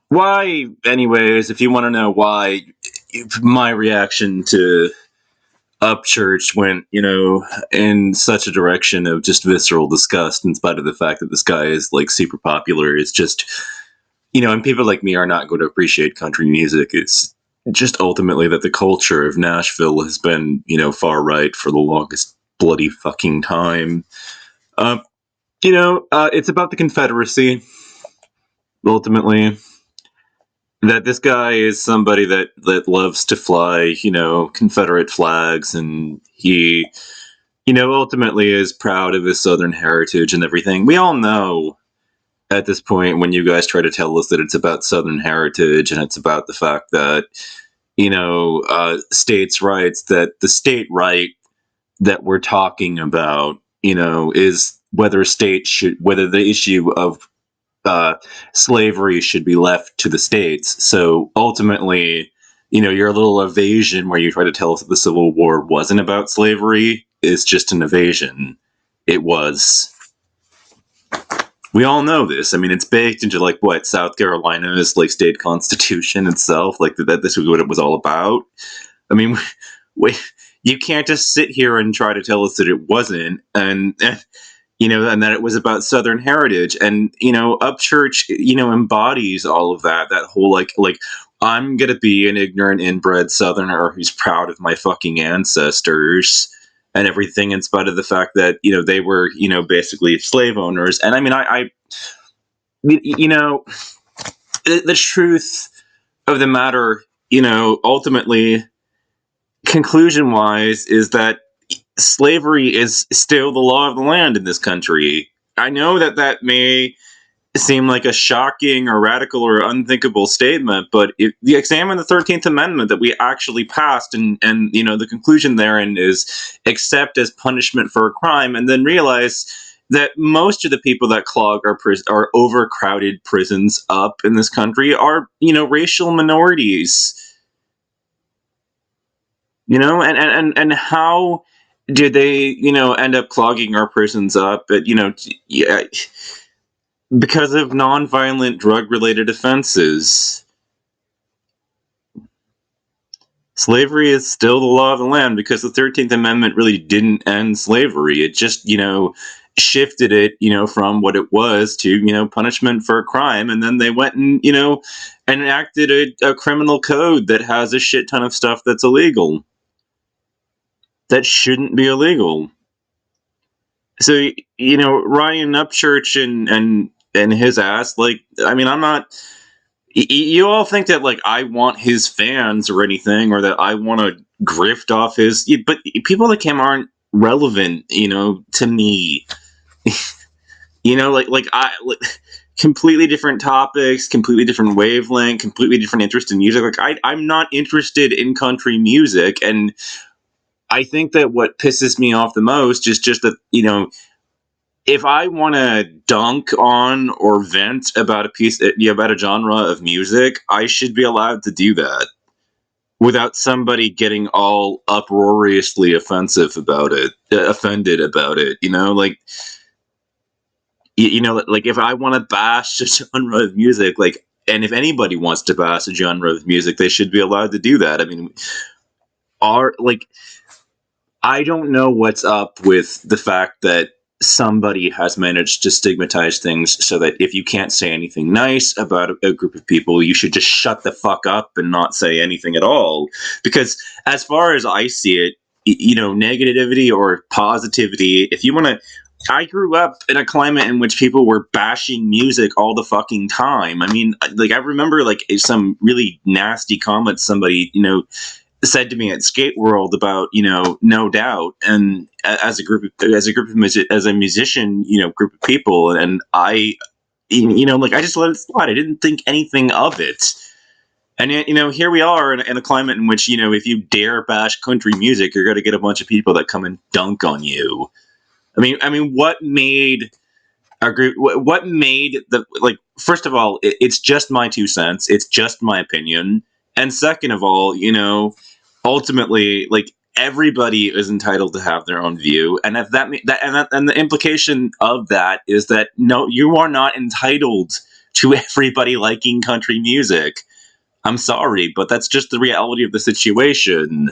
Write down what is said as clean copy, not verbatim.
Why, anyways, if you want to know why, my reaction to Upchurch went, in such a direction of just visceral disgust, in spite of the fact that this guy is like super popular. It's just, and people like me are not going to appreciate country music. It's just ultimately that the culture of Nashville has been, far right for the longest bloody fucking time. Uh, it's about the Confederacy, ultimately. That this guy is somebody that loves to fly, Confederate flags, and he, ultimately is proud of his Southern heritage and everything. We all know at this point when you guys try to tell us that it's about Southern heritage and it's about the fact that, states' rights, that the state right that we're talking about, is whether the issue of slavery should be left to the states. So ultimately, your little evasion where you try to tell us that the Civil War wasn't about slavery is just an evasion. It was. We all know this. I mean, it's baked into like what South Carolina's like state constitution itself. Like that, this was what it was all about. I mean, we, you can't just sit here and try to tell us that it wasn't, and that it was about Southern heritage, and Upchurch, embodies all of that. That whole like I'm gonna be an ignorant inbred Southerner who's proud of my fucking ancestors and everything, in spite of the fact that they were basically slave owners. And I mean, the truth of the matter, ultimately, conclusion wise, is that slavery is still the law of the land in this country. I know that that may seem like a shocking or radical or unthinkable statement, but if you examine the 13th Amendment that we actually passed, and the conclusion therein is accept as punishment for a crime, and then realize that most of the people that clog our overcrowded prisons up in this country are racial minorities. And how did they end up clogging our prisons up? But yeah, because of nonviolent drug related offenses. Slavery is still the law of the land because the 13th Amendment really didn't end slavery. It just, shifted it, from what it was to, punishment for a crime. And then they went and, enacted a criminal code that has a shit ton of stuff that's illegal, that shouldn't be illegal. So, Ryan Upchurch and his ass, like, I mean, I'm not. You all think that like I want his fans or anything, or that I want to grift off his. But people like him aren't relevant, to me. Completely different topics, completely different wavelength, completely different interest in music. Like I'm not interested in country music, and I think that what pisses me off the most is just that if I want to dunk on or vent about about a genre of music, I should be allowed to do that without somebody getting all uproariously offended about it. Like if I want to bash a genre of music, like, and if anybody wants to bash a genre of music, they should be allowed to do that. I mean, are like I don't know what's up with the fact that somebody has managed to stigmatize things so that if you can't say anything nice about a group of people, you should just shut the fuck up and not say anything at all. Because as far as I see it, negativity or positivity, if you want to. I grew up in a climate in which people were bashing music all the fucking time. I mean, like I remember like some really nasty comments somebody, said to me at Skate World about No Doubt, and as a as a musician, group of people, and I like I just let it slide. I didn't think anything of it. And yet, here we are in a climate in which if you dare bash country music, you're going to get a bunch of people that come and dunk on you. I mean, what made a group? What made the like? First of all, it's just my 2 cents. It's just my opinion. And second of all, ultimately, like everybody is entitled to have their own view, and if and the implication of that is that no, you are not entitled to everybody liking country music. I'm sorry, but that's just the reality of the situation.